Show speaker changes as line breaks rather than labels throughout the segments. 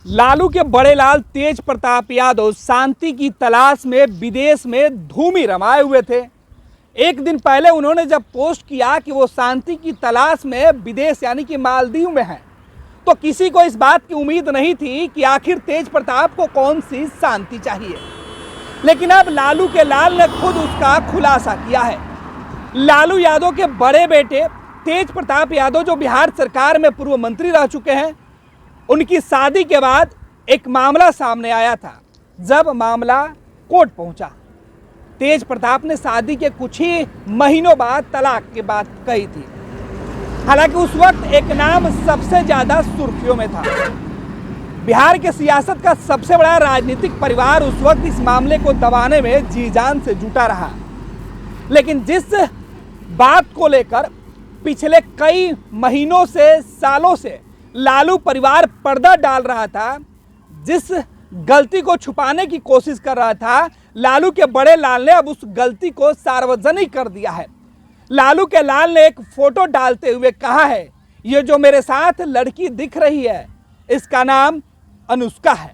लालू के बड़े लाल तेज प्रताप यादव शांति की तलाश में विदेश में धूम ही रमाए हुए थे। एक दिन पहले उन्होंने जब पोस्ट किया कि वो शांति की तलाश में विदेश यानी कि मालदीव में हैं, तो किसी को इस बात की उम्मीद नहीं थी कि आखिर तेज प्रताप को कौन सी शांति चाहिए। लेकिन अब लालू के लाल ने खुद उसका खुलासा किया है। लालू यादव के बड़े बेटे तेज प्रताप यादव, जो बिहार सरकार में पूर्व मंत्री रह चुके हैं, उनकी शादी के बाद एक मामला सामने आया था। जब मामला कोर्ट पहुंचा, तेज प्रताप ने शादी के कुछ ही महीनों बाद तलाक की बात कही थी। हालांकि उस वक्त एक नाम सबसे ज्यादा सुर्खियों में था। बिहार के सियासत का सबसे बड़ा राजनीतिक परिवार उस वक्त इस मामले को दबाने में जी जान से जुटा रहा। लेकिन जिस बात को लेकर पिछले कई महीनों से, सालों से लालू परिवार पर्दा डाल रहा था, जिस गलती को छुपाने की कोशिश कर रहा था, लालू के बड़े लाल ने अब उस गलती को सार्वजनिक कर दिया है। लालू के लाल ने एक फोटो डालते हुए कहा है, ये जो मेरे साथ लड़की दिख रही है, इसका नाम अनुष्का है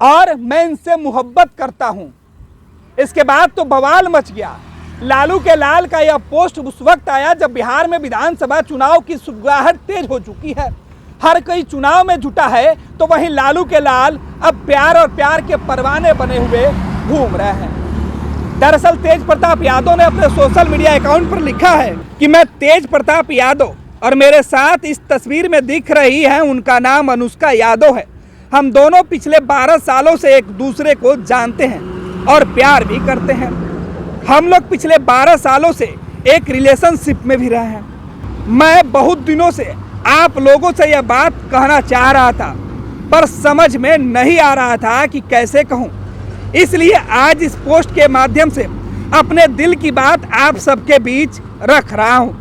और मैं इनसे मोहब्बत करता हूं। इसके बाद तो बवाल मच गया। लालू के लाल का यह पोस्ट उस वक्त आया जब बिहार में विधानसभा चुनाव की सुगबुगाहट तेज हो चुकी है। हर कोई चुनाव में जुटा है, तो वहीं लालू के लाल अब प्यार और प्यार के परवाने बने हुए घूम रहे हैं। दरअसल तेज प्रताप यादव ने अपने सोशल मीडिया अकाउंट पर लिखा है कि मैं तेज प्रताप यादव और मेरे साथ इस तस्वीर में दिख रही है, उनका नाम अनुष्का यादव है। हम दोनों पिछले 12 सालों से एक दूसरे को जानते हैं और प्यार भी करते हैं। हम लोग पिछले 12 सालों से एक रिलेशनशिप में भी रहे हैं। मैं बहुत दिनों से आप लोगों से यह बात कहना चाह रहा था, पर समझ में नहीं आ रहा था कि कैसे कहूं। इसलिए आज इस पोस्ट के माध्यम से अपने दिल की बात आप सबके बीच रख रहा हूं।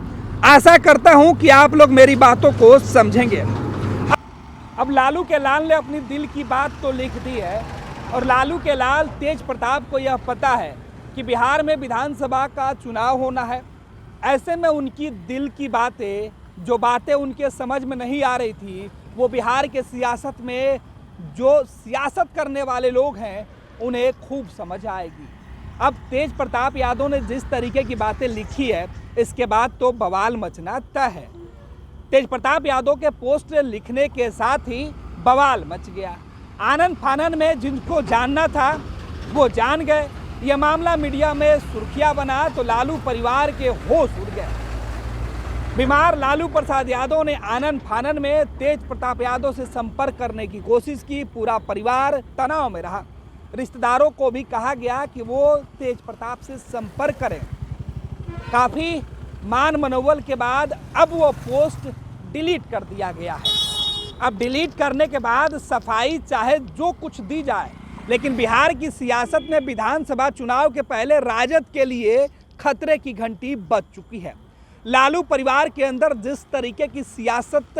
आशा करता हूं कि आप लोग मेरी बातों को समझेंगे। अब लालू के लाल ने अपनी दिल की बात तो लिख दी है और लालू के लाल तेज प्रताप को यह पता है कि बिहार में विधानसभा का चुनाव होना है। ऐसे में उनकी दिल की बातें, जो बातें उनके समझ में नहीं आ रही थी, वो बिहार के सियासत में जो सियासत करने वाले लोग हैं उन्हें खूब समझ आएगी। अब तेज प्रताप यादव ने जिस तरीके की बातें लिखी है, इसके बाद तो बवाल मचना तय है। तेज प्रताप यादव के पोस्ट लिखने के साथ ही बवाल मच गया। आनन फानन में जिनको जानना था वो जान गए। यह मामला मीडिया में सुर्खियां बना तो लालू परिवार के होश उड़ गए। बीमार लालू प्रसाद यादव ने आनन फानन में तेज प्रताप यादव से संपर्क करने की कोशिश की। पूरा परिवार तनाव में रहा। रिश्तेदारों को भी कहा गया कि वो तेज प्रताप से संपर्क करें। काफ़ी मान मनोबल के बाद अब वो पोस्ट डिलीट कर दिया गया है। अब डिलीट करने के बाद सफाई चाहे जो कुछ दी जाए, लेकिन बिहार की सियासत में विधानसभा चुनाव के पहले राजद के लिए खतरे की घंटी बज चुकी है। लालू परिवार के अंदर जिस तरीके की सियासत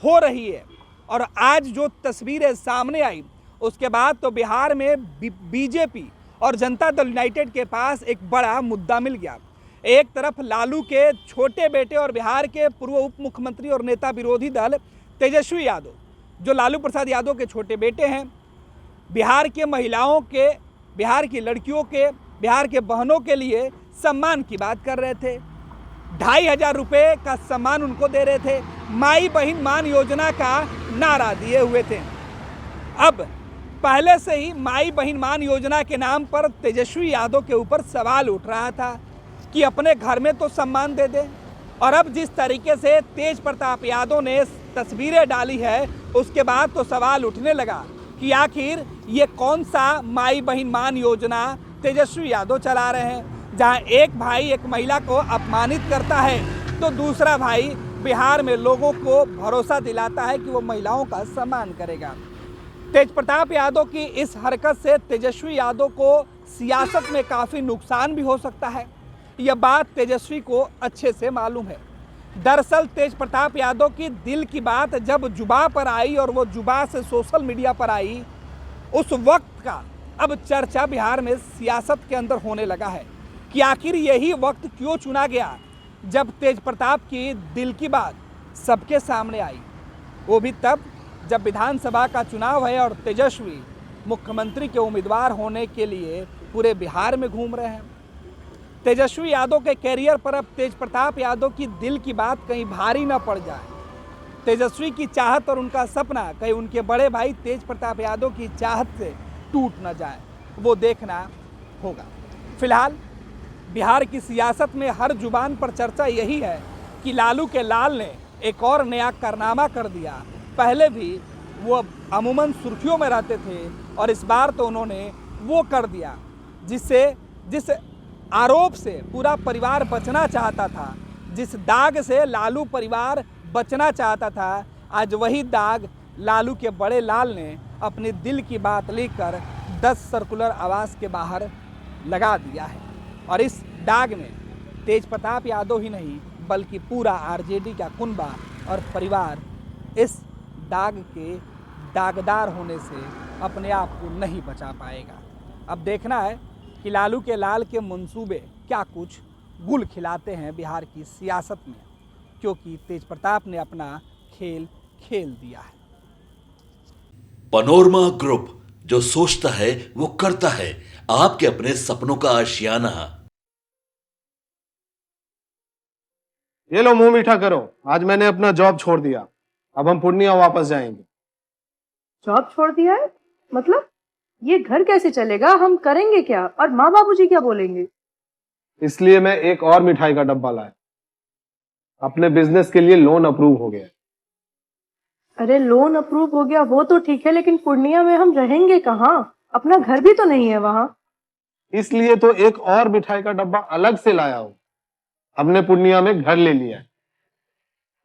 हो रही है और आज जो तस्वीरें सामने आई, उसके बाद तो बिहार में बीजेपी और जनता दल यूनाइटेड के पास एक बड़ा मुद्दा मिल गया। एक तरफ लालू के छोटे बेटे और बिहार के पूर्व उप मुख्यमंत्री और नेता विरोधी दल तेजस्वी यादव, जो लालू प्रसाद यादव के छोटे बेटे हैं, बिहार के महिलाओं के, बिहार की लड़कियों के, बिहार के बहनों के लिए सम्मान की बात कर रहे थे। 2,500 रुपये का सम्मान उनको दे रहे थे। माई बहन मान योजना का नारा दिए हुए थे। अब पहले से ही माई बहन मान योजना के नाम पर तेजस्वी यादव के ऊपर सवाल उठ रहा था कि अपने घर में तो सम्मान दे दे। और अब जिस तरीके से तेज प्रताप यादव ने तस्वीरें डाली है, उसके बाद तो सवाल उठने लगा कि आखिर ये कौन सा माई बहन मान योजना तेजस्वी यादव चला रहे हैं, जहां एक भाई एक महिला को अपमानित करता है तो दूसरा भाई बिहार में लोगों को भरोसा दिलाता है कि वो महिलाओं का सम्मान करेगा। तेज प्रताप यादव की इस हरकत से तेजस्वी यादव को सियासत में काफ़ी नुकसान भी हो सकता है। यह बात तेजस्वी को अच्छे से मालूम है। दरअसल तेज प्रताप यादव की दिल की बात जब जुबा पर आई और वो जुबा से सोशल मीडिया पर आई, उस वक्त का अब चर्चा बिहार में सियासत के अंदर होने लगा है कि आखिर यही वक्त क्यों चुना गया जब तेज प्रताप की दिल की बात सबके सामने आई। वो भी तब जब विधानसभा का चुनाव है और तेजस्वी मुख्यमंत्री के उम्मीदवार होने के लिए पूरे बिहार में घूम रहे हैं। तेजस्वी यादव के कैरियर पर अब तेज प्रताप यादव की दिल की बात कहीं भारी न पड़ जाए। तेजस्वी की चाहत और उनका सपना कहीं उनके बड़े भाई तेज प्रताप यादव की चाहत से टूट न जाए, वो देखना होगा। फिलहाल बिहार की सियासत में हर जुबान पर चर्चा यही है कि लालू के लाल ने एक और नया कारनामा कर दिया। पहले भी वो अमूमन सुर्खियों में रहते थे और इस बार तो उन्होंने वो कर दिया जिस आरोप से पूरा परिवार बचना चाहता था, जिस दाग से लालू परिवार बचना चाहता था, आज वही दाग लालू के बड़े लाल ने अपने दिल की बात लेकर 10 सर्कुलर आवास के बाहर लगा दिया है। और इस दाग में तेज प्रताप यादव ही नहीं बल्कि पूरा आरजेडी का कुनबा और परिवार इस दाग के दागदार होने से अपने आप को नहीं बचा पाएगा। अब देखना है कि लालू के लाल के मंसूबे क्या कुछ गुल खिलाते हैं बिहार की सियासत में, क्योंकि तेज प्रताप ने अपना खेल खेल दिया है।
पैनोरमा ग्रुप, जो सोचता है वो करता है। आपके अपने सपनों का आशियाना।
ये लो मुंह मीठा करो, आज मैंने अपना जॉब छोड़ दिया। अब हम पूर्णिया वापस जाएंगे।
जॉब छोड़ दिया है? मतलब ये घर कैसे चलेगा? हम करेंगे क्या? और माँ बाबूजी क्या बोलेंगे?
इसलिए मैं एक और मिठाई का डब्बा लाया। अपने बिजनेस के लिए लोन अप्रूव हो गया।
अरे लोन अप्रूव हो गया वो तो ठीक है, लेकिन पूर्णिया में हम रहेंगे कहाँ? अपना घर भी तो नहीं है वहाँ।
इसलिए तो एक और मिठाई का डब्बा अलग से लाया हूँ। हमने पूर्णिया में घर ले लिया है,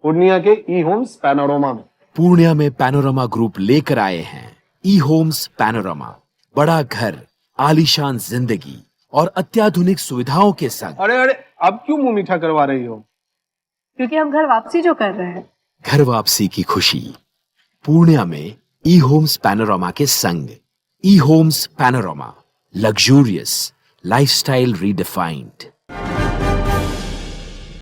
पूर्णिया के ई होम्स पैनोरमा में।
पूर्णिया में पैनोरमा ग्रुप लेकर आए हैं ई होम्स पैनोरमा। बड़ा घर, आलीशान जिंदगी और अत्याधुनिक सुविधाओं के संग।
अरे अरे, अब क्यों मुंह मीठा करवा रही हो?
क्योंकि हम घर वापसी जो कर रहे हैं।
घर वापसी की खुशी पूर्णिया में ई होम्स पैनोरमा के संग। E homes panorama, luxurious lifestyle redefined.